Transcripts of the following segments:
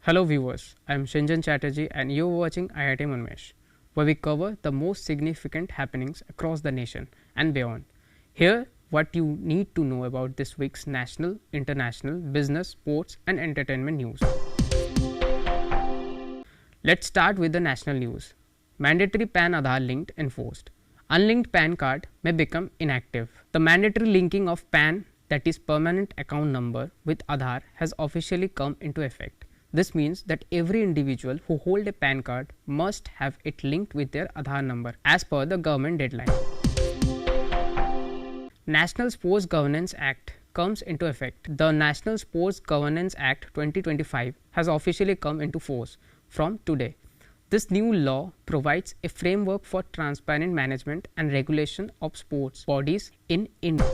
Hello viewers, I am Shinjan Chatterjee and you are watching IITM Unmesh, where we cover the most significant happenings across the nation and beyond. Here, what you need to know about this week's national, international, business, sports and entertainment news. Let's start with the national news. Mandatory PAN Aadhaar linked enforced. Unlinked PAN card may become inactive. The mandatory linking of PAN, that is permanent account number, with Aadhaar has officially come into effect. This means that every individual who hold a PAN card must have it linked with their Aadhaar number as per the government deadline. National Sports Governance Act comes into effect. The National Sports Governance Act 2025 has officially come into force from today. This new law provides a framework for transparent management and regulation of sports bodies in India.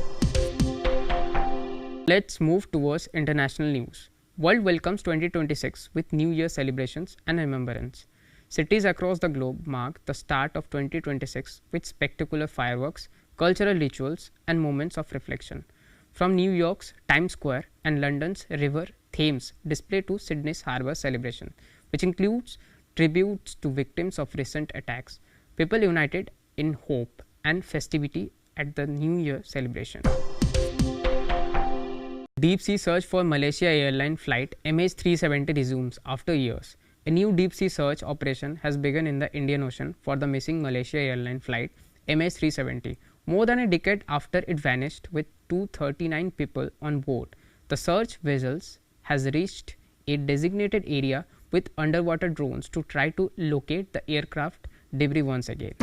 Let's move towards international news. World welcomes 2026 with New Year celebrations and remembrance. Cities across the globe mark the start of 2026 with spectacular fireworks, cultural rituals, and moments of reflection. From New York's Times Square and London's River Thames display to Sydney's Harbour celebration, which includes tributes to victims of recent attacks, people united in hope and festivity at the New Year celebration. Deep sea search for Malaysia Airlines flight MH370 resumes after years. A new deep sea search operation has begun in the Indian Ocean for the missing Malaysia Airlines flight MH370. More than a decade after it vanished with 239 people on board, the search vessels has reached a designated area with underwater drones to try to locate the aircraft debris once again.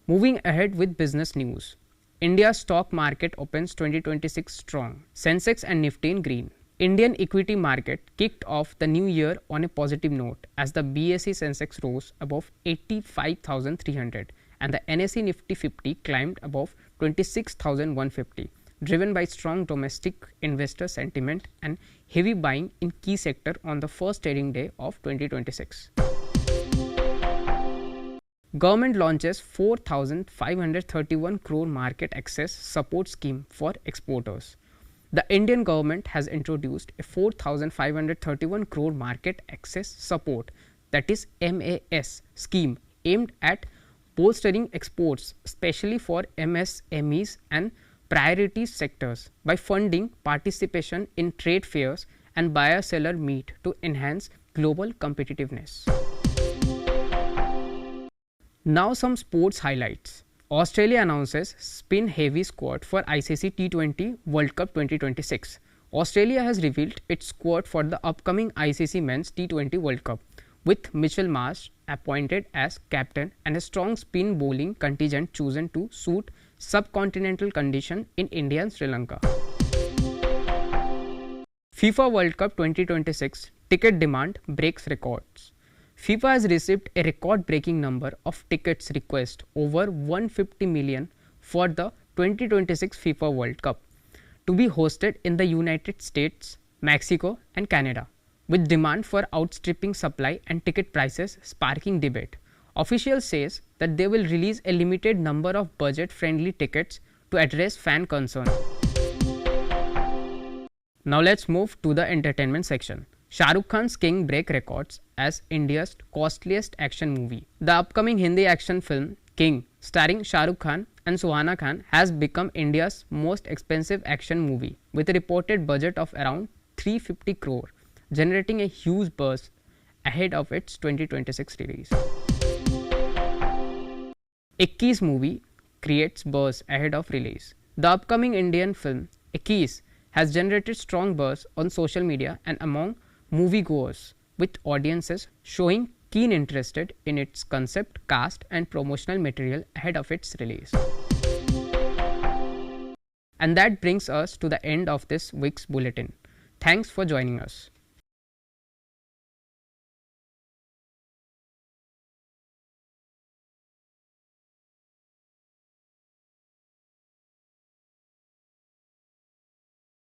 Moving ahead with business news. India's stock market opens 2026 strong. Sensex and Nifty in green. Indian equity market kicked off the new year on a positive note as the BSE Sensex rose above 85,300 and the NSE Nifty 50 climbed above 26,150, driven by strong domestic investor sentiment and heavy buying in key sector on the first trading day of 2026. Government launches 4,531 crore market access support scheme for exporters. The Indian government has introduced a 4,531 crore market access support, that is MAS scheme, aimed at bolstering exports, especially for MSMEs and priority sectors, by funding participation in trade fairs and buyer-seller meet to enhance global competitiveness. Now some sports highlights. Australia announces spin heavy squad for ICC T20 World Cup 2026. Australia has revealed its squad for the upcoming ICC Men's T20 World Cup, with Mitchell Marsh appointed as captain and a strong spin bowling contingent chosen to suit subcontinental condition in India and Sri Lanka. FIFA World Cup 2026 ticket demand breaks records. FIFA has received a record-breaking number of tickets requests, over 150 million, for the 2026 FIFA World Cup, to be hosted in the United States, Mexico and Canada, with demand for outstripping supply and ticket prices sparking debate. Officials says that they will release a limited number of budget-friendly tickets to address fan concern. Now let's move to the entertainment section. Shah Rukh Khan's King break records as India's costliest action movie. The upcoming Hindi action film King, starring Shah Rukh Khan and Suhana Khan, has become India's most expensive action movie with a reported budget of around 350 crore, generating a huge buzz ahead of its 2026 release. Ikkis movie creates buzz ahead of release. The upcoming Indian film Ikkis has generated strong buzz on social media and among moviegoers, with audiences showing keen interest in its concept, cast and promotional material ahead of its release. And that brings us to the end of this week's bulletin. Thanks for joining us.